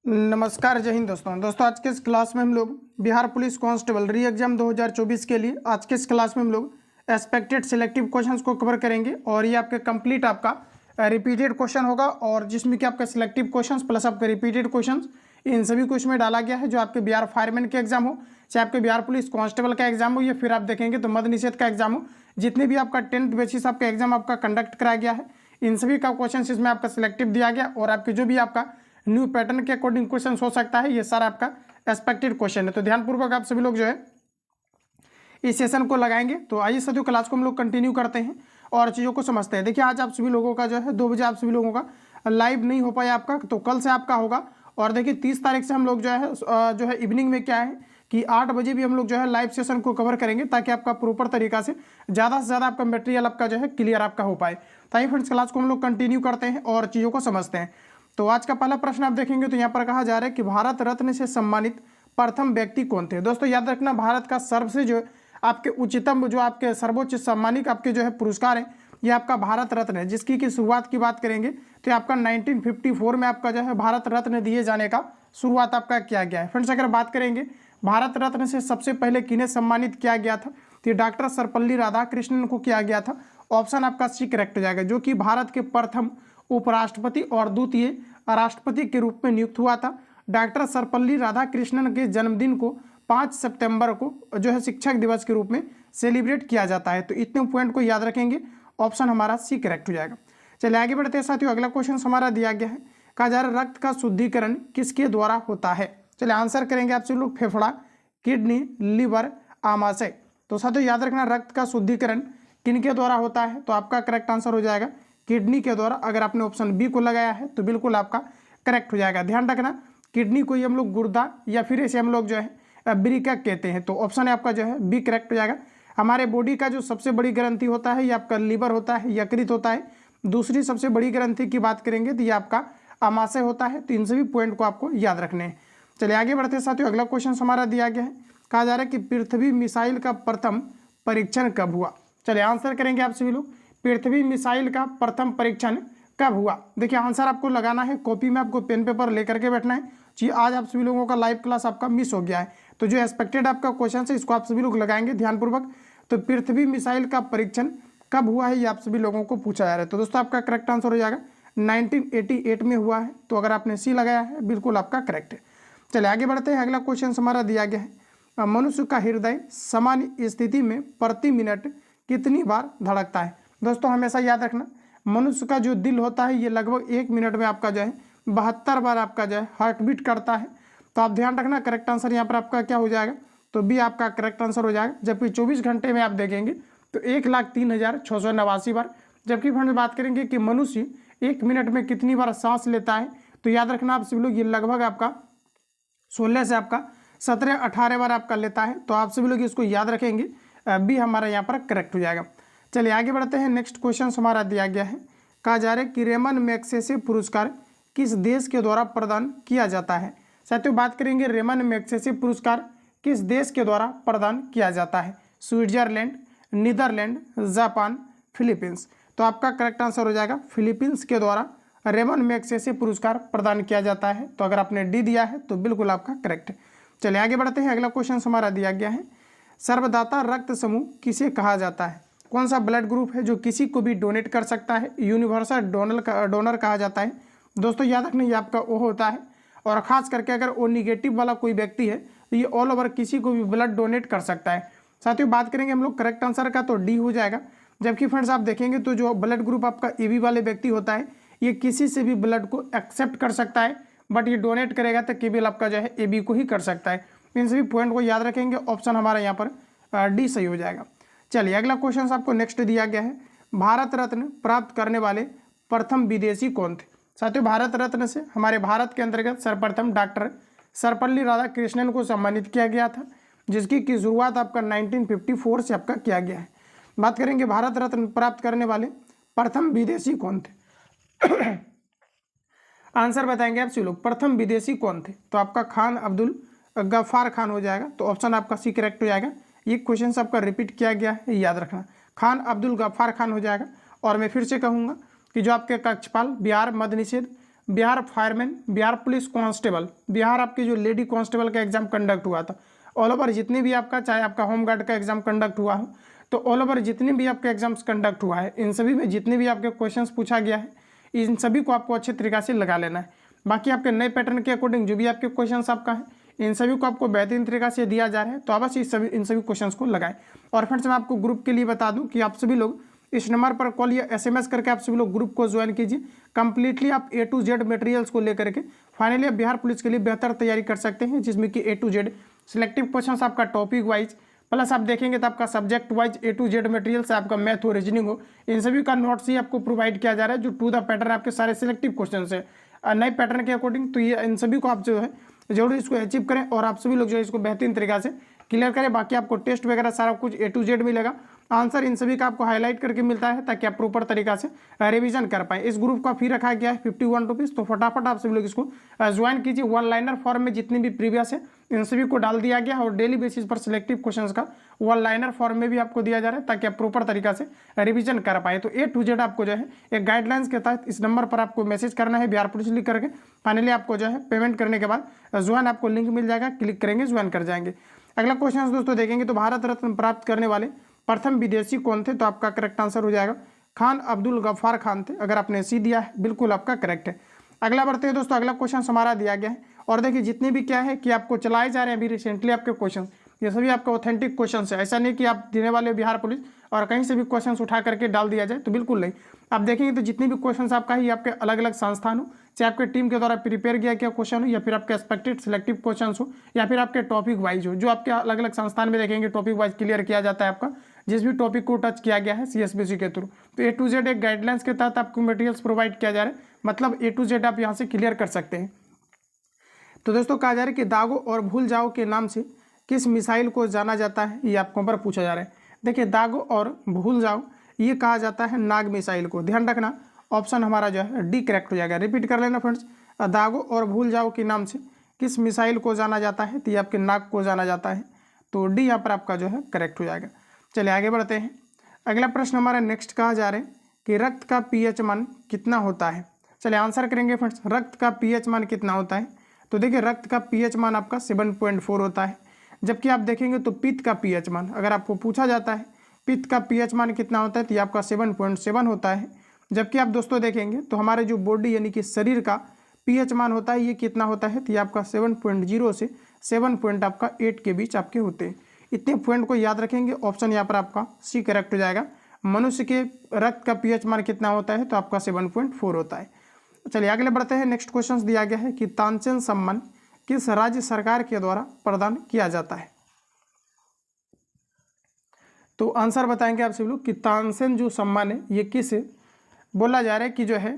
नमस्कार, जय हिंद दोस्तों आज के इस क्लास में हम लोग बिहार पुलिस कांस्टेबल री एग्जाम 2024 के लिए आज के इस क्लास में हम लोग एक्सपेक्टेड सिलेक्टिव क्वेश्चंस को कवर करेंगे और ये आपके कंप्लीट आपका रिपीटेड क्वेश्चन होगा और जिसमें कि आपका सिलेक्टिव क्वेश्चंस प्लस आपके रिपीटेड क्वेश्चंस इन सभी को इसमें डाला गया है। जो आपके बिहार फायरमैन के एग्जाम हो, चाहे आपके बिहार पुलिस कांस्टेबल का एग्जाम हो या फिर आप देखेंगे तो मद्य निषेध का एग्जाम हो, जितने भी आपका 10th बेसिस आपका एग्जाम आपका कंडक्ट कराया गया है, इन सभी का क्वेश्चन इसमें आपका सिलेक्टिव दिया गया और आपके जो भी आपका न्यू पैटर्न के अकॉर्डिंग क्वेश्चन हो सकता है, ये सारा आपका एक्सपेक्टेड क्वेश्चन है। तो ध्यानपूर्वक आप सभी लोग जो है इस सेशन को लगाएंगे। तो आइए साथियों क्लास को हम लोग कंटिन्यू करते हैं और चीज़ों को समझते हैं। देखिए आज आप सभी लोगों का जो है 2 बजे आप सभी लोगों का लाइव नहीं हो पाया आपका, तो कल से आपका होगा। और देखिए 30 तारीख से हम लोग जो है इवनिंग में क्या है कि 8 बजे भी हम लोग जो है लाइव सेशन को कवर करेंगे, ताकि आपका प्रॉपर तरीका से ज़्यादा आपका मटेरियल आपका जो है क्लियर आपका हो पाए। ताकि फ्रेंड्स क्लास को हम लोग कंटिन्यू करते हैं और चीज़ों को समझते हैं। तो आज का पहला प्रश्न आप देखेंगे तो यहाँ पर कहा जा रहा है कि भारत रत्न से सम्मानित प्रथम व्यक्ति कौन थे। दोस्तों याद रखना, भारत का सबसे जो आपके उच्चतम जो आपके सर्वोच्च सम्मानित आपके जो है पुरस्कार है, ये आपका भारत रत्न है, जिसकी की शुरुआत की बात करेंगे तो आपका 1954 में आपका जो है भारत रत्न दिए जाने का शुरुआत आपका किया गया है। फ्रेंड्स अगर बात करेंगे भारत रत्न से सबसे पहले किन्हें सम्मानित किया गया था, तो डॉक्टर सर्वपल्ली राधाकृष्णन को किया गया था। ऑप्शन आपका सी करेक्ट हो जाएगा, जो कि भारत के प्रथम उपराष्ट्रपति और द्वितीय राष्ट्रपति के रूप में नियुक्त हुआ था। डॉक्टर सर्वपल्ली राधाकृष्णन के जन्मदिन को 5 सितंबर को जो है शिक्षक दिवस के रूप में सेलिब्रेट किया जाता है। तो इतने पॉइंट को याद रखेंगे, ऑप्शन हमारा सी करेक्ट हो जाएगा। चलिए आगे बढ़ते हैं साथियों, अगला क्वेश्चन हमारा दिया गया है, कहा जा रहा है रक्त का शुद्धिकरण किसके द्वारा होता है। चलिए आंसर करेंगे आपसे लोग फेफड़ा, किडनी, लीवर, आमाशय। तो साथियों याद रखना, रक्त का शुद्धिकरण किनके द्वारा होता है, तो आपका करेक्ट आंसर हो जाएगा किडनी के द्वारा। अगर आपने ऑप्शन बी को लगाया है तो बिल्कुल आपका करेक्ट हो जाएगा। ध्यान रखना, किडनी को ही हम लोग गुर्दा या फिर ऐसे हम लोग जो है ब्रिका कहते हैं। तो ऑप्शन है आपका जो है बी करेक्ट हो जाएगा। हमारे बॉडी का जो सबसे बड़ी ग्रंथि होता है ये आपका लीवर होता है, यकृत होता है। दूसरी सबसे बड़ी ग्रंथि की बात करेंगे तो ये आपका आमाशय होता है। तो इन सभी पॉइंट को आपको याद रखने हैं। चलिए आगे बढ़ते हैं साथियों, अगला क्वेश्चन हमारा दिया गया है, कहा जा रहा है कि पृथ्वी मिसाइल का प्रथम परीक्षण कब हुआ। चलिए आंसर करेंगे आप सभी लोग, पृथ्वी मिसाइल का प्रथम परीक्षण कब हुआ। देखिए आंसर आपको लगाना है, कॉपी में आपको पेन पेपर लेकर के बैठना है जी। आज आप सभी लोगों का लाइव क्लास आपका मिस हो गया है, तो जो एक्सपेक्टेड आपका क्वेश्चन है इसको आप सभी लोग लगाएंगे ध्यानपूर्वक। तो पृथ्वी मिसाइल का परीक्षण कब हुआ है ये आप सभी लोगों को पूछा जा रहा है। तो दोस्तों आपका करेक्ट आंसर हो जाएगा 1988 में हुआ है। तो अगर आपने सी लगाया है बिल्कुल आपका करेक्ट है। चलिए आगे बढ़ते हैं, अगला क्वेश्चन हमारा दिया गया है, मनुष्य का हृदय सामान्य स्थिति में प्रति मिनट कितनी बार धड़कता है। दोस्तों हमेशा याद रखना, मनुष्य का जो दिल होता है ये लगभग 1 मिनट में आपका जो है 72 बार आपका जो है हार्ट बीट करता है। तो आप ध्यान रखना, करेक्ट आंसर यहाँ पर आपका क्या हो जाएगा, तो बी आपका करेक्ट आंसर हो जाएगा। जबकि 24 घंटे में आप देखेंगे तो 1,03,689 बार। जबकि फ्रेंड्स बात करेंगे कि मनुष्य 1 मिनट में कितनी बार सांस लेता है, तो याद रखना आप सभी लोग ये लगभग आपका 16 से आपका 17-18 बार आपका लेता है। तो आप सभी लोग इसको याद रखेंगे, बी हमारा यहाँ पर करेक्ट हो जाएगा। चलिए आगे बढ़ते हैं, नेक्स्ट क्वेश्चन हमारा दिया गया है, कहा जा रहा है कि रेमन मैग्सेसे पुरस्कार किस देश के द्वारा प्रदान किया जाता है। साथियों बात करेंगे रेमन मैग्सेसे पुरस्कार किस देश के द्वारा प्रदान किया जाता है, स्विट्जरलैंड, नीदरलैंड, जापान, फिलीपींस। तो आपका करेक्ट आंसर हो जाएगा फिलीपींस के द्वारा रेमन मैग्सेसे पुरस्कार प्रदान किया जाता है। तो अगर आपने डी दिया है तो बिल्कुल आपका करेक्ट है। चलिए आगे बढ़ते हैं, अगला क्वेश्चन हमारा दिया गया है, सर्वदाता रक्त समूह किसे कहा जाता है। कौन सा ब्लड ग्रुप है जो किसी को भी डोनेट कर सकता है, यूनिवर्सल डोनर कहा जाता है। दोस्तों याद रखना ये आपका ओ होता है, और खास करके अगर ओ निगेटिव वाला कोई व्यक्ति है तो ये ऑल ओवर किसी को भी ब्लड डोनेट कर सकता है। साथियों बात करेंगे हम लोग करेक्ट आंसर का तो डी हो जाएगा। जबकि फ्रेंड्स आप देखेंगे तो जो ब्लड ग्रुप आपका ए बी वाले व्यक्ति होता है ये किसी से भी ब्लड को एक्सेप्ट कर सकता है, बट ये डोनेट करेगा तो केवल आपका जो है ए बी को ही कर सकता है। इन सभी पॉइंट को याद रखेंगे, ऑप्शन हमारा यहाँ पर डी सही हो जाएगा। चलिए अगला क्वेश्चन आपको नेक्स्ट दिया गया है, भारत रत्न प्राप्त करने वाले प्रथम विदेशी कौन थे। साथियों भारत रत्न से हमारे भारत के अंतर्गत सर्वप्रथम डॉक्टर सर्वपल्ली राधाकृष्णन को सम्मानित किया गया था, जिसकी की शुरुआत आपका 1954 से आपका किया गया है। बात करेंगे भारत रत्न प्राप्त करने वाले प्रथम विदेशी कौन थे आंसर बताएंगे आप सभी लोग, प्रथम विदेशी कौन थे। तो आपका खान अब्दुल गफ्फार खान हो जाएगा। तो ऑप्शन आपका सी करेक्ट हो जाएगा। ये क्वेश्चन आपका रिपीट किया गया है, याद रखना, खान अब्दुल गफ्फार खान हो जाएगा। और मैं फिर से कहूँगा कि जो आपके कक्षपाल बिहार मद्य निषेध Bihar fireman, Bihar police constable, Bihar आपकी जो लेडी कांस्टेबल का एग्जाम कंडक्ट हुआ था, ऑल ओवर जितने भी आपका, चाहे आपका होमगार्ड का एग्जाम कंडक्ट हुआ हो, तो ऑल ओवर जितने भी आपके एग्जाम्स कंडक्ट हुआ है, इन सभी में जितने भी आपके क्वेश्चंस पूछा गया है, इन सभी को आपको अच्छे तरीके से लगा लेना है। बाकी आपके नए पैटर्न के अकॉर्डिंग जो भी आपके क्वेश्चंस आपका है, इन सभी को आपको बेहतरीन तरीका से दिया जा रहा है, तो अवश्य इन सभी क्वेश्चंस को लगाएं। और फ्रेंड्स मैं आपको ग्रुप के लिए बता दूं कि आप सभी लोग इस नंबर पर कॉल या SMS करके आप सभी लोग ग्रुप को ज्वाइन कीजिए। कंप्लीटली आप A to Z मटेरियल्स को लेकर के फाइनली आप बिहार पुलिस के लिए बेहतर तैयारी कर सकते हैं, जिसमें कि A to Z selective questions आपका टॉपिक वाइज, प्लस आप देखेंगे तो आपका subject wise A to Z material से आपका मैथ हो, रीजनिंग हो, इन सभी का नोट्स ही आपको प्रोवाइड किया जा रहा है, जो टू द पैटर्न आपके सारे सिलेक्टिव क्वेश्चन है नए पैटर्न के अकॉर्डिंग। तो ये इन सभी को आप जो है जरूर इसको अचीव करें और आप सभी लोग जो है इसको बेहतरीन तरीका से क्लियर करें। बाकी आपको टेस्ट वगैरह सारा कुछ A to Z मिलेगा, आंसर इन सभी का आपको हाईलाइट करके मिलता है, ताकि आप प्रॉपर तरीका से रिवीजन कर पाए। इस ग्रुप का फी रखा गया है 51 रुपीज़, तो फटाफट आप सभी लोग इसको ज्वाइन कीजिए। वन लाइनर फॉर्म में जितने भी प्रीवियस है इन सभी को डाल दिया गया है, और डेली बेसिस पर सिलेक्टिव क्वेश्चंस का वन लाइनर फॉर्म में भी आपको दिया जा रहा है, ताकि आप प्रॉपर तरीका से रिवीजन कर पाए। तो A to Z आपको जो है एक गाइडलाइंस के तहत इस नंबर पर आपको मैसेज करना है, बिहार पुलिस लिख करके। फाइनली आपको जो है पेमेंट करने के बाद ज्वाइन आपको लिंक मिल जाएगा, क्लिक करेंगे ज्वाइन कर जाएंगे। अगला क्वेश्चन दोस्तों देखेंगे तो भारत रत्न प्राप्त करने वाले प्रथम विदेशी कौन थे? तो आपका करेक्ट आंसर हो जाएगा खान अब्दुल गफ्फार खान थे। अगर आपने सी दिया है बिल्कुल आपका करेक्ट है। अगला बढ़ते हैं दोस्तों, अगला क्वेश्चन हमारा दिया गया है, और देखिए जितने भी क्या है कि आपको चलाए जा रहे हैं अभी रिसेंटली आपके क्वेश्चन, ये सभी आपका ऑथेंटिक क्वेश्चन है। ऐसा नहीं कि आप देने वाले बिहार पुलिस और कहीं से भी क्वेश्चन उठा करके डाल दिया जाए, तो बिल्कुल नहीं। आप देखेंगे तो जितने भी क्वेश्चन आपका है ये आपके अलग अलग संस्थान हो, चाहे आपके टीम के द्वारा प्रिपेयर किया गया क्वेश्चन हो, या फिर आपके एक्सपेक्टेड सिलेक्टिव क्वेश्चन हो, या फिर आपके टॉपिक वाइज हो, जो आपके अलग अलग संस्थान में देखेंगे टॉपिक वाइज क्लियर किया जाता है आपका, जिस भी टॉपिक को टच किया गया है CSBC के थ्रू। तो A to Z एक गाइडलाइंस के तहत आपको मटेरियल्स प्रोवाइड किया जा रहा है, मतलब A to Z आप यहाँ से क्लियर कर सकते हैं। तो दोस्तों कहा जा रहा है कि दागो और भूल जाओ के नाम से किस मिसाइल को जाना जाता है, ये आपको पर पूछा जा रहा है। देखिए दागो और भूल जाओ ये कहा जाता है नाग मिसाइल को, ध्यान रखना ऑप्शन हमारा जो है D करेक्ट हो जाएगा। रिपीट कर लेना फ्रेंड्स, दागो और भूल जाओ के नाम से किस मिसाइल को जाना जाता है, तो ये आपके नाग को जाना जाता है, तो D यहाँ पर आपका जो है करेक्ट हो जाएगा। चलिए आगे बढ़ते हैं। अगला प्रश्न हमारा नेक्स्ट कहा जा रहा है कि रक्त का pH मान कितना होता है। चलिए आंसर करेंगे फ्रेंड्स, रक्त का pH मान कितना होता है। तो देखिए रक्त का pH मान आपका 7.4 होता है, जबकि आप देखेंगे तो पित्त का pH मान, अगर आपको पूछा जाता है पित्त का pH मान कितना होता है, तो ये आपका 7.7 होता है। जबकि आप दोस्तों देखेंगे तो हमारे जो बॉडी यानी कि शरीर का pH मान होता है ये कितना होता है, तो ये आपका 7.0 से 7.8 के बीच आपके होते हैं। इतने पॉइंट को याद रखेंगे, ऑप्शन यहाँ पर आपका C करेक्ट हो जाएगा। मनुष्य के रक्त का pH मान कितना होता है, तो आपका 7.4 होता है। चलिए आगे बढ़ते हैं। नेक्स्ट क्वेश्चन दिया गया है कि तानसेन सम्मान किस राज्य सरकार के द्वारा प्रदान किया जाता है। तो आंसर बताएंगे आप सभी लोग कि तानसेन जो सम्मान है ये किस बोला जा रहा है कि जो है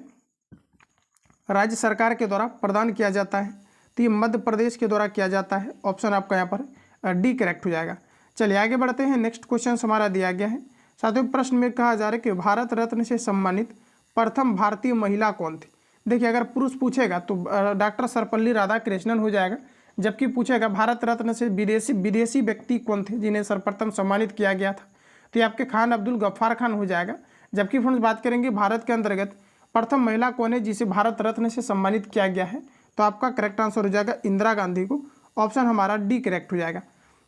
राज्य सरकार के द्वारा प्रदान किया जाता है, तो ये मध्य प्रदेश के द्वारा किया जाता है। ऑप्शन आपका यहाँ पर D करेक्ट हो जाएगा। चलिए आगे बढ़ते हैं। नेक्स्ट क्वेश्चन हमारा दिया गया है, साथियों प्रश्न में कहा जा रहा है कि भारत रत्न से सम्मानित प्रथम भारतीय महिला कौन थी। देखिए अगर पुरुष पूछेगा तो डॉक्टर सर्वपल्ली राधाकृष्णन हो जाएगा, जबकि पूछेगा भारत रत्न से विदेशी व्यक्ति कौन थे जिन्हें सर्वप्रथम सम्मानित किया गया था, तो ये आपके खान अब्दुल गफ्फार खान हो जाएगा। जबकि फ्रेंड्स बात करेंगे भारत के अंतर्गत प्रथम महिला कौन है जिसे भारत रत्न से सम्मानित किया गया है, तो आपका करेक्ट आंसर हो जाएगा इंदिरा गांधी को। ऑप्शन हमारा D करेक्ट हो जाएगा।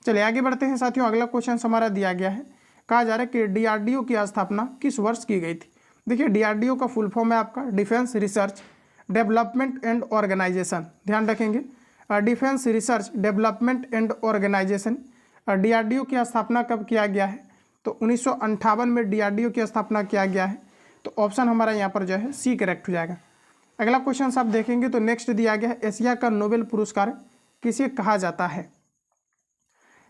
चलिए आगे बढ़ते हैं साथियों। अगला क्वेश्चन हमारा दिया गया है, कहा जा रहा है कि DRDO की स्थापना किस वर्ष की गई थी। देखिए DRDO का फुल फॉर्म है आपका defence research development and organisation, ध्यान रखेंगे defence research development and organisation. DRDO की स्थापना कब किया गया है, तो 1958 में DRDO की स्थापना किया गया है, तो ऑप्शन हमारा यहाँ पर जो है C करेक्ट हो जाएगा। अगला क्वेश्चन आप देखेंगे तो नेक्स्ट दिया गया है एशिया का नोबेल पुरस्कार किसे कहा जाता है।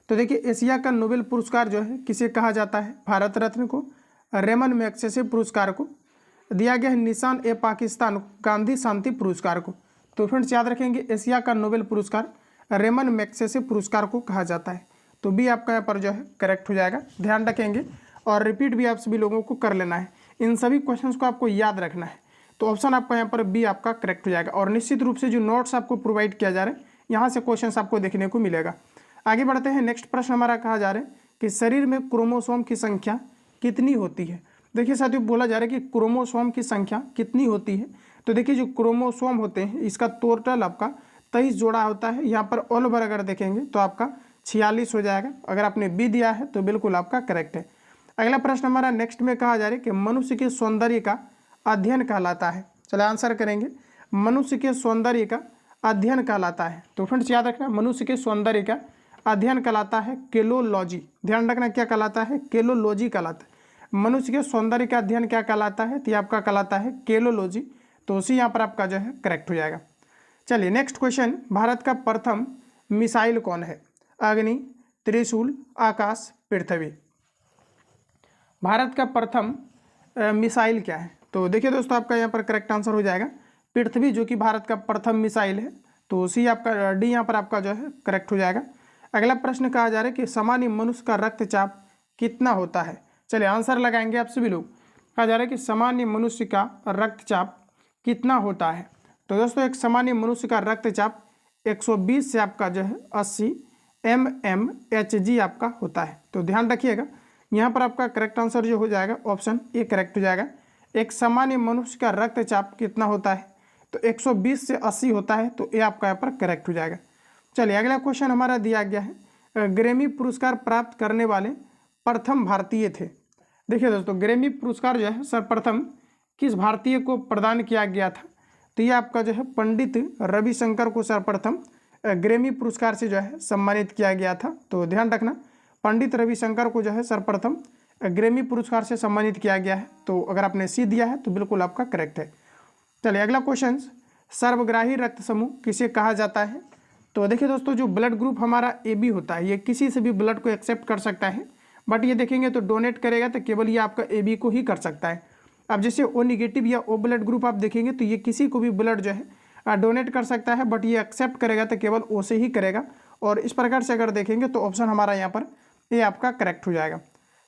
तो देखिए एशिया का नोबेल पुरस्कार जो है किसे कहा जाता है, भारत रत्न को, रेमन मैग्सेसे पुरस्कार को, दिया गया है निशान ए पाकिस्तान गांधी शांति पुरस्कार को। तो फ्रेंड्स याद रखेंगे एशिया का नोबेल पुरस्कार रेमन मैग्सेसे पुरस्कार को कहा जाता है, तो B आपका यहाँ पर जो है करेक्ट हो जाएगा। ध्यान रखेंगे और रिपीट भी आप सभी लोगों को कर लेना है, इन सभी क्वेश्चंस को आपको याद रखना है, तो ऑप्शन आपका यहाँ पर B आपका करेक्ट हो जाएगा। और निश्चित रूप से जो नोट्स आपको प्रोवाइड किया जा रहा है यहाँ से क्वेश्चंस आपको देखने को मिलेगा। आगे बढ़ते हैं। नेक्स्ट प्रश्न हमारा कहा जा रहा है कि शरीर में क्रोमोसोम की संख्या कितनी होती है। देखिए साथियों, बोला जा रहा है कि क्रोमोसोम की संख्या कितनी होती है। तो देखिए जो क्रोमोसोम होते हैं इसका टोटल आपका 23 जोड़ा होता है। यहाँ पर ऑल ओवर अगर देखेंगे तो आपका 46 हो जाएगा। अगर आपने बी दिया है तो बिल्कुल आपका करेक्ट है। अगला प्रश्न हमारा नेक्स्ट में कहा जा रहा है कि मनुष्य के सौंदर्य का अध्ययन कहलाता है। चलिए आंसर करेंगे, मनुष्य के सौंदर्य का अध्ययन कहलाता है। तो फ्रेंड्स याद रखना, मनुष्य के सौंदर्य का अध्ययन कहलाता है केलोलॉजी। ध्यान रखना क्या कहलाता है, केलोलॉजी कहलाता है। मनुष्य के सौंदर्य का अध्ययन क्या कहलाता है, तो ये आपका कहलाता है केलोलॉजी। तो उसी यहाँ पर आपका जो है करेक्ट हो जाएगा। चलिए नेक्स्ट क्वेश्चन, भारत का प्रथम मिसाइल कौन है? अग्नि, त्रिशूल, आकाश, पृथ्वी। भारत का प्रथम मिसाइल क्या है? तो देखिए दोस्तों, आपका यहाँ पर करेक्ट आंसर हो जाएगा पृथ्वी, जो कि भारत का प्रथम मिसाइल है। तो उसी आपका डी यहाँ पर आपका जो है करेक्ट हो जाएगा। अगला प्रश्न कहा जा रहा है कि सामान्य मनुष्य का रक्तचाप कितना होता है? चलिए आंसर लगाएंगे आप सभी लोग। कहा जा रहा है कि सामान्य मनुष्य का रक्तचाप कितना होता है? तो दोस्तों एक सामान्य मनुष्य का रक्तचाप 120 से आपका जो है 80 mmHg आपका होता है। तो ध्यान रखिएगा, यहाँ पर आपका करेक्ट आंसर जो हो जाएगा ऑप्शन ए करेक्ट हो जाएगा। एक सामान्य मनुष्य का रक्तचाप कितना होता है? तो 120 से 80 होता है। तो ये आपका यहाँ पर करेक्ट हो जाएगा। चलिए अगला क्वेश्चन हमारा दिया गया है, ग्रैमी पुरस्कार प्राप्त करने वाले प्रथम भारतीय थे। देखिए दोस्तों, ग्रैमी पुरस्कार जो है सर्वप्रथम किस भारतीय को प्रदान किया गया था? तो ये आपका जो है पंडित रविशंकर को सर्वप्रथम ग्रैमी पुरस्कार से जो है सम्मानित किया गया था। तो ध्यान रखना, पंडित रविशंकर को जो है सर्वप्रथम ग्रैमी पुरस्कार से सम्मानित किया गया है। तो अगर आपने सी दिया है तो बिल्कुल आपका करेक्ट है। चलिए अगला क्वेश्चन, सर्वग्राही रक्त समूह किसे कहा जाता है? तो देखिए दोस्तों, जो ब्लड ग्रुप हमारा AB होता है, ये किसी से भी ब्लड को एक्सेप्ट कर सकता है, बट ये देखेंगे तो डोनेट करेगा तो केवल ये आपका AB को ही कर सकता है। अब जैसे O नेगेटिव या O ब्लड ग्रुप आप देखेंगे तो ये किसी को भी ब्लड जो है डोनेट कर सकता है, बट ये एक्सेप्ट करेगा तो केवल O से ही करेगा। और इस प्रकार से अगर देखेंगे तो ऑप्शन हमारा यहाँ पर ये आपका करेक्ट हो जाएगा।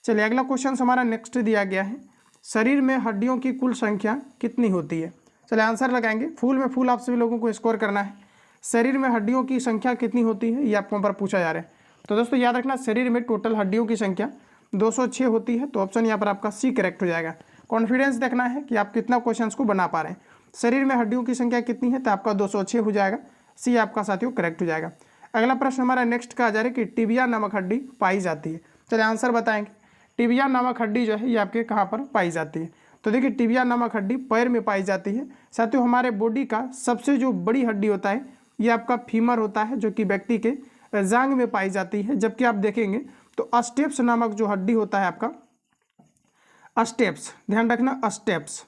चलिए अगला क्वेश्चन हमारा नेक्स्ट दिया गया है, शरीर में हड्डियों की कुल संख्या कितनी होती है? चलिए आंसर लगाएंगे, फुल में फुल आप सभी लोगों को स्कोर करना है। शरीर में हड्डियों की संख्या कितनी होती है, ये आपको यहाँ पर पूछा जा रहा है। तो दोस्तों याद रखना, शरीर में टोटल हड्डियों की संख्या 206 होती है। तो ऑप्शन यहाँ पर आपका सी करेक्ट हो जाएगा। कॉन्फिडेंस देखना है कि आप कितना क्वेश्चंस को बना पा रहे हैं। शरीर में हड्डियों की संख्या कितनी है, तो आपका 206 हो जाएगा। सी आपका साथियों करेक्ट हो जाएगा। अगला प्रश्न हमारा नेक्स्ट कहा जा रहा है कि टिबिया नामक हड्डी पाई जाती है। चलिए आंसर बताएंगे, टिबिया नामक हड्डी जो है ये आपके कहाँ पर पाई जाती है? तो देखिए टिबिया नामक हड्डी पैर में पाई जाती है। साथियों हमारे बॉडी का सबसे जो बड़ी हड्डी होता है ये आपका फीमर होता है, जो कि व्यक्ति के जांग में पाई जाती है। जबकि आप देखेंगे तो अस्टेप्स नामक जो हड्डी होता है आपका, अस्टेप्स, ध्यान रखना अस्टेप्स,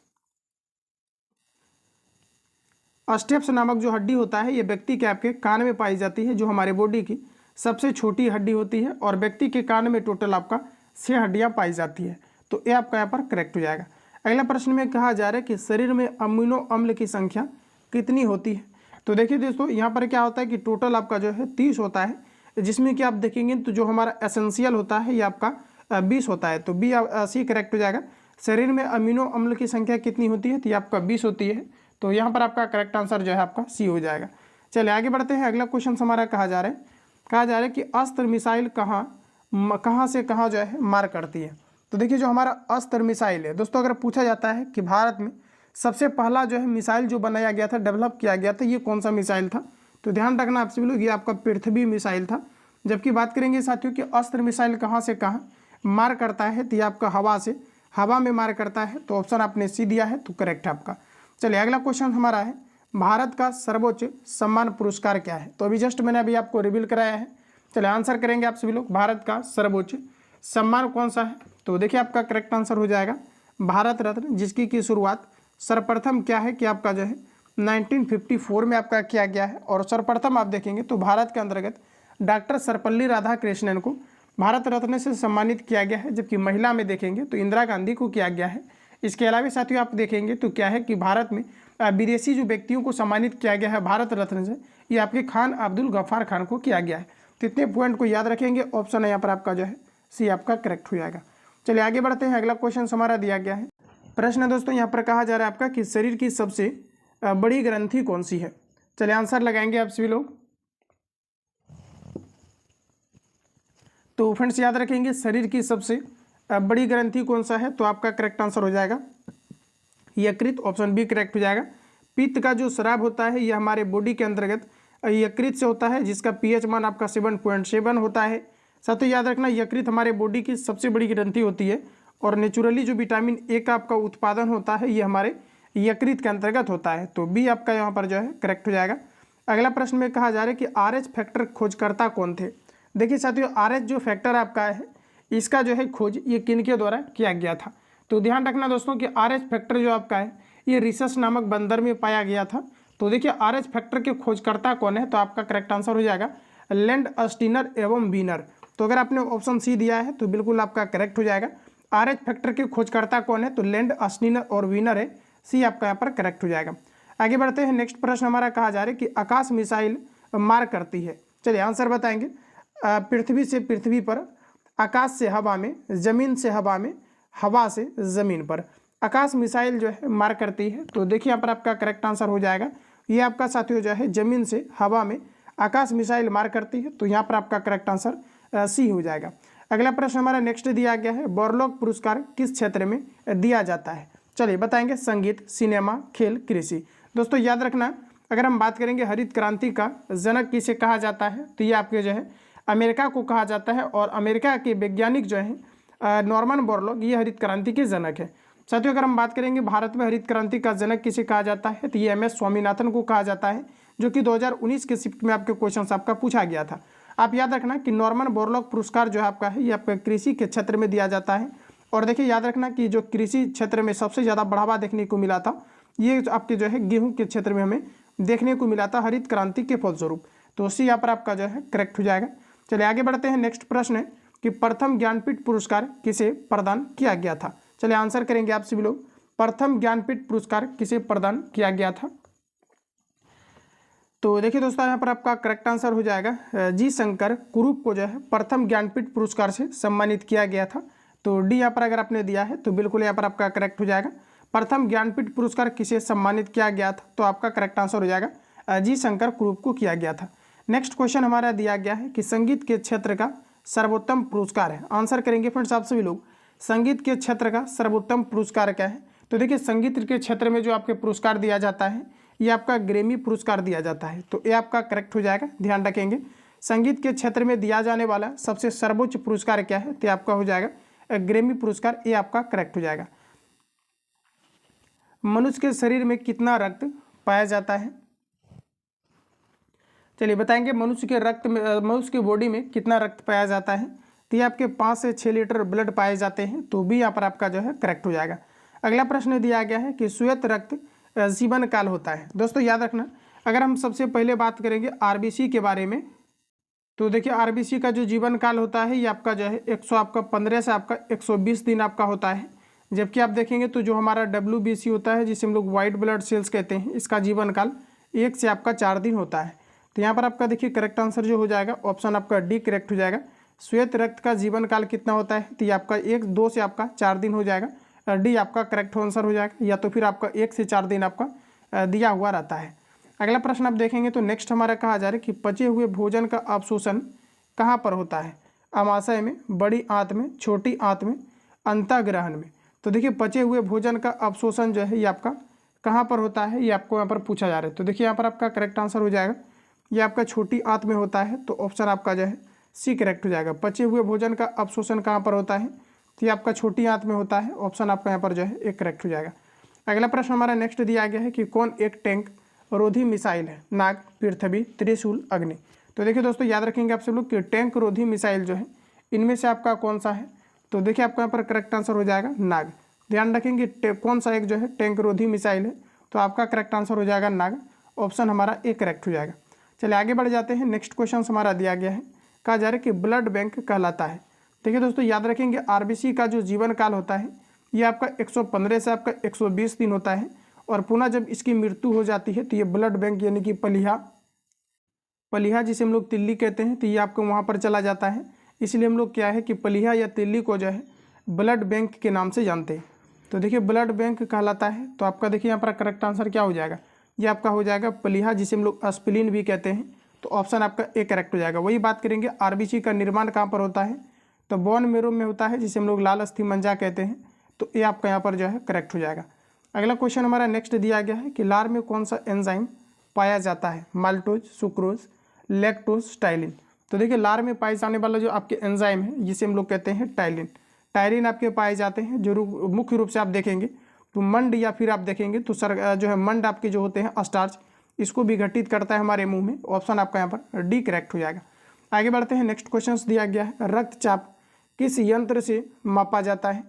अस्टेप्स नामक जो हड्डी होता है ये व्यक्ति के आपके कान में पाई जाती है, जो हमारे बॉडी की सबसे छोटी हड्डी होती है। और व्यक्ति के कान में टोटल आपका 6 हड्डियां पाई जाती है। तो ये आपका यहाँ पर करेक्ट हो जाएगा। अगला प्रश्न में कहा जा रहा है कि शरीर में अमीनो अम्ल की संख्या कितनी होती है? तो देखिए दोस्तों, यहाँ पर क्या होता है कि टोटल आपका जो है 30 होता है, जिसमें कि आप देखेंगे तो जो हमारा एसेंशियल होता है ये आपका 20 होता है। तो बी सी करेक्ट हो जाएगा। शरीर में अमीनो अम्ल की संख्या कितनी होती है, तो ये आपका 20 होती है। तो यहाँ पर आपका करेक्ट आंसर जो है आपका सी हो जाएगा। चलिए आगे बढ़ते हैं। अगला क्वेश्चन हमारा कहा जा रहा है कि अस्त्र मिसाइल कहाँ से कहाँ जो है मार करती है? तो देखिए जो हमारा अस्त्र मिसाइल है दोस्तों, अगर पूछा जाता है कि भारत में सबसे पहला जो है मिसाइल जो बनाया गया था, डेवलप किया गया था, ये कौन सा मिसाइल था? तो ध्यान रखना आप सभी लोग, ये आपका पृथ्वी मिसाइल था। जबकि बात करेंगे साथियों कि अस्त्र मिसाइल कहाँ से कहाँ मार करता है, तो ये आपका हवा में मार करता है। तो ऑप्शन आपने सी दिया है, तो करेक्ट है आपका। चलिए अगला क्वेश्चन हमारा है, भारत का सर्वोच्च सम्मान पुरस्कार क्या है? तो अभी जस्ट मैंने अभी आपको रिवील कराया है। चलिए आंसर करेंगे आप सभी लोग, भारत का सर्वोच्च सम्मान कौन सा है? तो देखिए आपका करेक्ट आंसर हो जाएगा भारत रत्न, जिसकी की शुरुआत सर्वप्रथम क्या है कि आपका जो है 1954 में आपका किया गया है। और सर्वप्रथम आप देखेंगे तो भारत के अंतर्गत डॉक्टर सर्वपल्ली राधाकृष्णन को भारत रत्न से सम्मानित किया गया है। जबकि महिला में देखेंगे तो इंदिरा गांधी को किया गया है। इसके अलावा साथियों आप देखेंगे तो क्या है कि भारत में विदेशी जो व्यक्तियों को सम्मानित किया गया है भारत रत्न से, ये आपके खान अब्दुल गफ्फार खान को किया गया है। तो इतने पॉइंट को याद रखेंगे, ऑप्शन है यहाँ पर आपका जो है सी आपका करेक्ट हो जाएगा। चलिए आगे बढ़ते हैं। अगला क्वेश्चन हमारा दिया गया है, प्रश्न दोस्तों यहाँ पर कहा जा रहा है आपका कि शरीर की सबसे बड़ी ग्रंथि कौन सी है? चलिए आंसर लगाएंगे आप सभी लोग। तो फ्रेंड्स याद रखेंगे शरीर की सबसे बड़ी ग्रंथि कौन सा है, तो आपका करेक्ट आंसर हो जाएगा यकृत, ऑप्शन बी करेक्ट हो जाएगा। पित्त का जो स्राव होता है यह हमारे बॉडी के अंतर्गत यकृत से होता है, जिसका पीएच मान आपका 7.7 होता है। साथ ही याद रखना यकृत हमारे बॉडी की सबसे बड़ी ग्रंथि होती है और नेचुरली जो विटामिन ए का आपका उत्पादन होता है ये हमारे यकृत के अंतर्गत होता है। तो बी आपका यहाँ पर जो है करेक्ट हो जाएगा। अगला प्रश्न में कहा जा रहा है कि RH फैक्टर खोजकर्ता कौन थे। देखिए साथियों, RH जो फैक्टर आपका है इसका जो है खोज ये किनके द्वारा किया गया था। तो ध्यान रखना दोस्तों कि RH फैक्टर जो आपका है ये रिसस नामक बंदर में पाया गया था। तो देखिए RH फैक्टर के खोजकर्ता कौन है, तो आपका करेक्ट आंसर हो जाएगा लैंड अस्टीनर एवं वीनर। तो अगर आपने ऑप्शन सी दिया है तो बिल्कुल आपका करेक्ट हो जाएगा। RH फैक्टर के खोजकर्ता कौन है, तो लैंड अस्टीनर और वीनर है, सी आपका यहाँ पर करेक्ट हो जाएगा। आगे बढ़ते हैं। नेक्स्ट प्रश्न हमारा कहा जा रहा है कि आकाश मिसाइल मार करती है। चलिए आंसर बताएंगे। पृथ्वी से पृथ्वी पर, आकाश से हवा में, जमीन से हवा में, हवा से जमीन पर आकाश मिसाइल जो है मार करती है। तो देखिए यहाँ पर आपका करेक्ट आंसर हो जाएगा ये आपका साथियों जो है जमीन से हवा में आकाश मिसाइल मार करती है। तो यहाँ पर आपका करेक्ट आंसर सी हो जाएगा। अगला प्रश्न हमारा नेक्स्ट दिया गया है, बॉरलॉग पुरस्कार किस क्षेत्र में दिया जाता है। चलिए बताएंगे। संगीत, सिनेमा, खेल, कृषि। दोस्तों याद रखना, अगर हम बात करेंगे हरित क्रांति का जनक किसे कहा जाता है, तो ये आपके जो है अमेरिका को कहा जाता है और अमेरिका के वैज्ञानिक जो है नॉर्मन बोरलॉग ये हरित क्रांति के जनक है। साथियों अगर हम बात करेंगे भारत में हरित क्रांति का जनक किसे कहा जाता है, तो ये MS स्वामीनाथन को कहा जाता है, जो कि 2019 के शिफ्ट में आपके क्वेश्चन आपका पूछा गया था। आप याद रखना कि नॉर्मन बोरलॉग पुरस्कार जो है आपका है ये आपका कृषि के क्षेत्र में दिया जाता है। और देखिए याद रखना कि जो कृषि क्षेत्र में सबसे ज़्यादा बढ़ावा देखने को मिला था ये आपके जो है गेहूं के क्षेत्र में हमें देखने को मिला था हरित क्रांति के फलस्वरूप। तो सी यहाँ पर आपका जो है करेक्ट हो जाएगा। चलिए आगे बढ़ते हैं। नेक्स्ट प्रश्न है कि प्रथम ज्ञानपीठ पुरस्कार किसे प्रदान किया गया था। चलिए आंसर करेंगे आप सभी लोग। प्रथम ज्ञानपीठ पुरस्कार किसे प्रदान किया गया था। तो देखिए दोस्तों यहाँ पर आपका करेक्ट आंसर हो जाएगा जी शंकर कुरूप को जो है प्रथम ज्ञानपीठ पुरस्कार से सम्मानित किया गया था। तो डी यहाँ पर अगर आपने दिया है तो बिल्कुल यहाँ पर आपका करेक्ट हो जाएगा। प्रथम ज्ञानपीठ पुरस्कार किसे सम्मानित किया गया था, तो आपका करेक्ट आंसर हो जाएगा जी शंकर कुरूप को किया गया था। नेक्स्ट क्वेश्चन हमारा दिया गया है कि संगीत के क्षेत्र का सर्वोत्तम पुरस्कार है। आंसर करेंगे फ्रेंड्स आप सभी लोग। संगीत के क्षेत्र का सर्वोत्तम पुरस्कार क्या है, तो देखिए संगीत के क्षेत्र में जो आपके पुरस्कार दिया जाता है ये आपका ग्रैमी पुरस्कार दिया जाता है। तो ये आपका करेक्ट हो जाएगा। ध्यान रखेंगे संगीत के क्षेत्र में दिया जाने वाला सबसे सर्वोच्च पुरस्कार क्या है, तो आपका हो जाएगा ग्रैमी पुरस्कार, ये आपका करेक्ट हो जाएगा। मनुष्य के शरीर में कितना रक्त पाया जाता है। चलिए बताएंगे मनुष्य के रक्त में, मनुष्य की बॉडी में कितना रक्त पाया जाता है, तो ये आपके 5 से 6 लीटर ब्लड पाए जाते हैं। तो भी यहाँ पर आपका जो है करेक्ट हो जाएगा। अगला प्रश्न दिया गया है कि श्वेत रक्त जीवन काल होता है। दोस्तों याद रखना, अगर हम सबसे पहले बात करेंगे RBC के बारे में, तो देखिए RBC का जो जीवन काल होता है ये आपका जो है 115 से आपका 120 दिन आपका होता है। जबकि आप देखेंगे तो जो हमारा WBC होता है जिसे हम लोग वाइट ब्लड सेल्स कहते हैं, इसका जीवन काल 1 से आपका 4 दिन होता है। तो यहाँ पर आपका देखिए करेक्ट आंसर जो हो जाएगा ऑप्शन आपका डी करेक्ट हो जाएगा। श्वेत रक्त का जीवन काल कितना होता है, तो ये आपका 2 से आपका 4 दिन हो जाएगा। डी आपका करेक्ट आंसर हो जाएगा, या तो फिर आपका 1 से 4 दिन आपका दिया हुआ रहता है। अगला प्रश्न आप देखेंगे तो नेक्स्ट हमारा कहा जा रहा है कि पचे हुए भोजन का अवशोषण कहाँ पर होता है। अमाशय में, बड़ी आंत में, छोटी आंत में, अंतःग्रहण में। तो देखिए पचे हुए भोजन का अवशोषण जो है ये आपका कहाँ पर होता है, ये आपको यहाँ पर पूछा जा रहा है। तो देखिए यहाँ पर आपका करेक्ट आंसर हो जाएगा ये आपका छोटी आंत में होता है। तो ऑप्शन आपका जो है सी करेक्ट हो जाएगा। पचे हुए भोजन का अवशोषण कहाँ पर होता है, तो ये आपका छोटी आंत में होता है। ऑप्शन आपका यहाँ पर जो है एक करेक्ट हो जाएगा। अगला प्रश्न हमारा नेक्स्ट दिया गया है कि कौन एक टैंक रोधी मिसाइल है। नाग, पृथ्वी, त्रिशूल, अग्नि। तो देखिए दोस्तों याद रखेंगे आप सब लोग कि टैंक रोधी मिसाइल जो है इनमें से आपका कौन सा है, तो देखिए आपका यहाँ पर करेक्ट आंसर हो जाएगा नाग। ध्यान रखेंगे कौन सा एक जो है टैंक रोधी मिसाइल है, तो आपका करेक्ट आंसर हो जाएगा नाग। ऑप्शन हमारा ए करेक्ट हो जाएगा। चलिए आगे बढ़ जाते हैं। नेक्स्ट क्वेश्चन हमारा दिया गया है, कहा जा रहा है कि ब्लड बैंक कहलाता है। देखिए दोस्तों याद रखेंगे RBC का जो जीवन काल होता है ये आपका 115 से आपका 120 दिन होता है। और पुनः जब इसकी मृत्यु हो जाती है तो ये ब्लड बैंक यानी कि पलिहा जिसे हम लोग तिल्ली कहते हैं, तो ये आपको वहाँ पर चला जाता है। इसलिए हम लोग क्या है कि पलिहा या तिल्ली को जो है ब्लड बैंक के नाम से जानते हैं। तो देखिए ब्लड बैंक कहलाता है। तो आपका देखिए यहाँ पर करेक्ट आंसर क्या हो जाएगा, ये आपका हो जाएगा पलिहा जिसे हम लोग एस्पिरिन भी कहते हैं। तो ऑप्शन आपका ए करेक्ट हो जाएगा। वही बात करेंगे RBC का निर्माण कहाँ पर होता है, तो बोन मेरो में होता है जिसे हम लोग लाल अस्थि मंजा कहते हैं, तो ये आपका यहाँ पर जो है करेक्ट हो जाएगा। अगला क्वेश्चन हमारा नेक्स्ट दिया गया है कि लार में कौन सा एंजाइम पाया जाता है, माल्टोज, सुक्रोज, लैक्टोज, टाइलिन। तो देखिए लार में पाए जाने वाला जो आपके एंजाइम है जिसे हम लोग कहते हैं टाइलिन। टाइलिन आपके पाए जाते हैं जो मुख्य रूप से आप देखेंगे तो मंड या फिर आप देखेंगे तो जो है मंड आपके जो होते हैं स्टार्च, इसको विघटित करता है हमारे मुंह में। ऑप्शन आपका यहाँ पर डी करेक्ट हो जाएगा। आगे बढ़ते हैं, नेक्स्ट क्वेश्चन दिया गया है रक्तचाप किस यंत्र से मापा जाता है।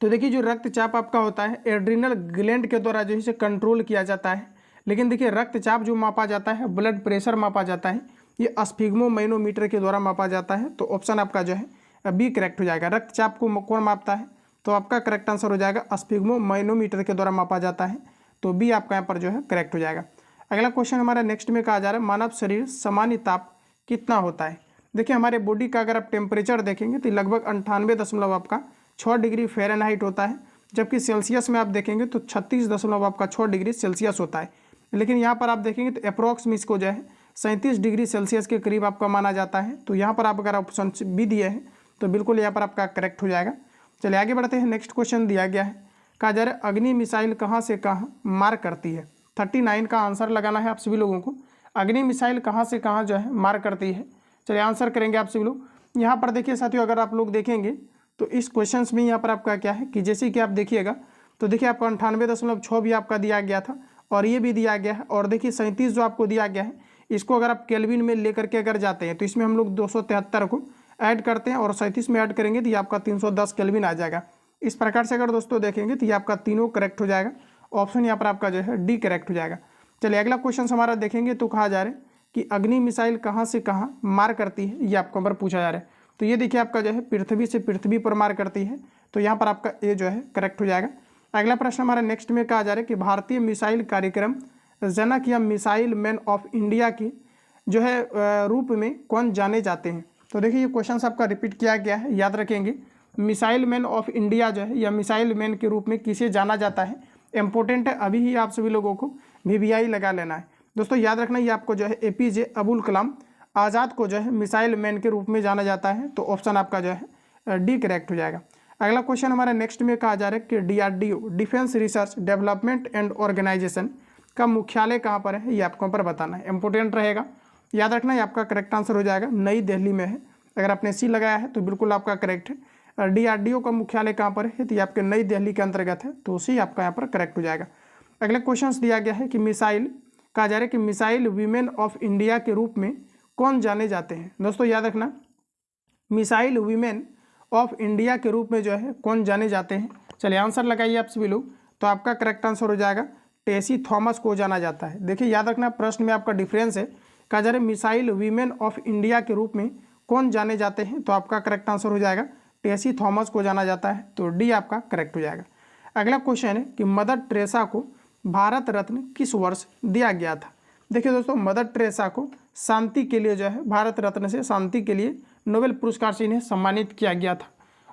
तो देखिए जो रक्तचाप आपका होता है एड्रिनल ग्लैंड के द्वारा जो है कंट्रोल किया जाता है, लेकिन देखिए रक्तचाप जो मापा जाता है, ब्लड प्रेशर मापा जाता है, ये स्फिग्मोमैनोमीटर के द्वारा मापा जाता है। तो ऑप्शन आपका जो है बी करेक्ट हो जाएगा। रक्तचाप को कौन मापता है, तो आपका करेक्ट आंसर हो जाएगा स्फिग्मोमैनोमीटर के द्वारा मापा जाता है, तो बी आपका यहाँ पर जो है करेक्ट हो जाएगा। अगला क्वेश्चन हमारा नेक्स्ट में कहा जा रहा है मानव शरीर सामान्य ताप कितना होता है। देखिए हमारे बॉडी का अगर आप टेम्परेचर देखेंगे तो लगभग 98 आपका 6 डिग्री फ़ारेनहाइट होता है, जबकि सेल्सियस में आप देखेंगे तो 36 आपका 6 डिग्री सेल्सियस होता है। लेकिन यहाँ पर आप देखेंगे तो अप्रॉक्स में इसको जो है 37 डिग्री सेल्सियस के करीब आपका माना जाता है। तो यहाँ पर आप अगर ऑप्शन बी दिए हैं तो बिल्कुल यहाँ पर आपका करेक्ट हो जाएगा। चलिए आगे बढ़ते हैं, नेक्स्ट क्वेश्चन दिया गया है कहा जा रहा है अग्नि मिसाइल कहाँ से कहाँ मार करती है। 39 का आंसर लगाना है आप सभी लोगों को। अग्नि मिसाइल कहाँ से कहाँ जो है मार करती है, चलिए आंसर करेंगे आप सभी लोग। यहाँ पर देखिए साथियों अगर आप लोग देखेंगे तो इस क्वेश्चन में यहाँ पर आपका क्या है कि जैसे कि आप देखिएगा तो देखिए आपका 98.6 भी आपका दिया गया था और ये भी दिया गया है, और देखिए 37 जो आपको दिया गया है इसको अगर आप केल्विन में लेकर के अगर जाते हैं तो इसमें हम लोग 273 को ऐड करते हैं और 37 में ऐड करेंगे तो ये आपका 310 केल्विन आ जाएगा। इस प्रकार से अगर दोस्तों देखेंगे तो ये आपका तीनों करेक्ट हो जाएगा। ऑप्शन यहाँ पर आपका जो है डी करेक्ट हो जाएगा। चलिए अगला क्वेश्चन हमारा देखेंगे तो कहा जा रहा है कि अग्नि मिसाइल कहाँ से कहाँ मार करती है, ये आपको पर पूछा जा रहा है। तो ये देखिए आपका जो है पृथ्वी से पृथ्वी पर मार करती है, तो यहाँ पर आपका ए जो है करेक्ट हो जाएगा। अगला प्रश्न हमारा नेक्स्ट में कहा जा रहा है कि भारतीय मिसाइल कार्यक्रम जनक या मिसाइल मैन ऑफ इंडिया की जो है रूप में कौन जाने जाते हैं। तो देखिए ये क्वेश्चन आपका रिपीट किया गया है, याद रखेंगे मिसाइल मैन ऑफ इंडिया जो है या मिसाइल मैन के रूप में किसे जाना जाता है, इंपॉर्टेंट है, अभी ही आप सभी लोगों को VVI लगा लेना है। दोस्तों याद रखना ये आपको जो है APJ अबुल कलाम आज़ाद को जो है मिसाइल मैन के रूप में जाना जाता है, तो ऑप्शन आपका जो है डी करेक्ट हो जाएगा। अगला क्वेश्चन हमारा नेक्स्ट में कहा जा रहा है कि DRDO defence research development and organisation का मुख्यालय कहाँ पर है, ये आपको पर बताना है, इंपॉर्टेंट रहेगा, याद रखना ये आपका करेक्ट आंसर हो जाएगा नई दिल्ली में है। अगर आपने सी लगाया है तो बिल्कुल आपका करेक्ट है। DRDO का मुख्यालय कहाँ पर है, तो ये आपके नई दिल्ली के अंतर्गत है, तो सी आपका यहाँ पर करेक्ट हो जाएगा। अगला क्वेश्चन दिया गया है कि मिसाइल कहा जा रहा है कि मिसाइल वीमेन ऑफ इंडिया के रूप में कौन जाने जाते हैं। दोस्तों याद रखना मिसाइल वीमेन ऑफ इंडिया के रूप में जो है कौन जाने जाते हैं। चलिए आंसर लगाइए आप सभी लोग, तो आपका करेक्ट आंसर हो जाएगा टेसी थॉमस को जाना जाता है। देखिए याद रखना प्रश्न में आपका डिफरेंस है, कहा जा रहा है मिसाइल वीमेन ऑफ इंडिया के रूप में कौन जाने जाते हैं, तो आपका करेक्ट आंसर हो जाएगा टेसी थॉमस को जाना जाता है, तो डी आपका करेक्ट हो जाएगा। अगला क्वेश्चन है कि मदर टेरेसा को भारत रत्न किस वर्ष दिया गया था। देखिए दोस्तों मदर टेरेसा को शांति के लिए जो है भारत रत्न से शांति के लिए नोबेल पुरस्कार से इन्हें सम्मानित किया गया था।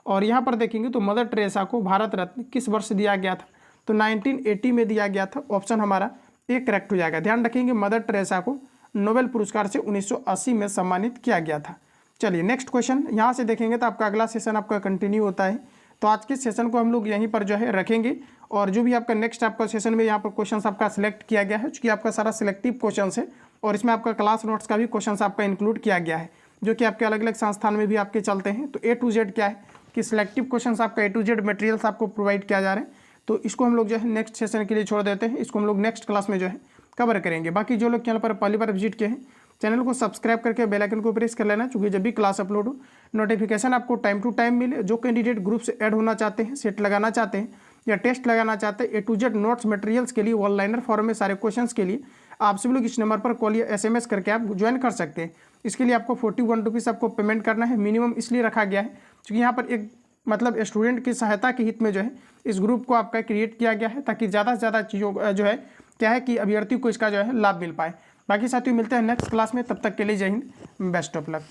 और यहाँ पर देखेंगे तो मदर टेरेसा को भारत रत्न किस वर्ष दिया गया था, तो 1980 में दिया गया था। ऑप्शन हमारा ए करेक्ट हो जाएगा। ध्यान रखेंगे मदर टेरेसा को नोबेल पुरस्कार से 1980 में सम्मानित किया गया था। चलिए नेक्स्ट क्वेश्चन यहाँ से देखेंगे तो आपका अगला सेशन आपका कंटिन्यू होता है, तो आज के सेशन को हम लोग यहीं पर जो है रखेंगे, और जो भी आपका नेक्स्ट आपका सेशन में यहाँ पर क्वेश्चन आपका सिलेक्ट किया गया है, चूँकि आपका सारा सिलेक्टिव क्वेश्चन है और इसमें आपका क्लास नोट्स का भी क्वेश्चन आपका इंक्लूड किया गया है, जो कि आपके अलग अलग संस्थान में भी आपके चलते हैं। तो A to Z क्या है कि सिलेक्टिव क्वेश्चन आपका A to Z मटेरियल्स आपको प्रोवाइड किया जा रहा है, तो इसको हम लोग जो है नेक्स्ट सेशन के लिए छोड़ देते हैं, इसको हम लोग नेक्स्ट क्लास में जो है कवर करेंगे। बाकी जो लोग चैनल पर पहली बार विजिट किए हैं चैनल को सब्सक्राइब करके बेल आइकन को प्रेस कर लेना, क्योंकि जब भी क्लास अपलोड हो नोटिफिकेशन आपको टाइम टू टाइम मिले। जो कैंडिडेट ग्रुप से ऐड होना चाहते हैं, सेट लगाना चाहते हैं या टेस्ट लगाना चाहते हैं, A to Z notes materials के लिए ऑनलाइनर फॉर्म में सारे क्वेश्चंस के लिए आप सभी लोग इस नंबर पर कॉल या SMS करके आप ज्वाइन कर सकते हैं। इसके लिए आपको 41 रुपीज़ आपको पेमेंट करना है, मिनिमम इसलिए रखा गया है क्योंकि यहाँ पर एक मतलब स्टूडेंट की सहायता के हित में जो है इस ग्रुप को आपका क्रिएट किया गया है, ताकि ज़्यादा से ज़्यादा चीज़ों जो है क्या है कि अभ्यर्थी को इसका जो है लाभ मिल पाए। बाकी साथियों मिलते हैं नेक्स्ट क्लास में, तब तक के लिए जय हिंद, बेस्ट ऑफ लक।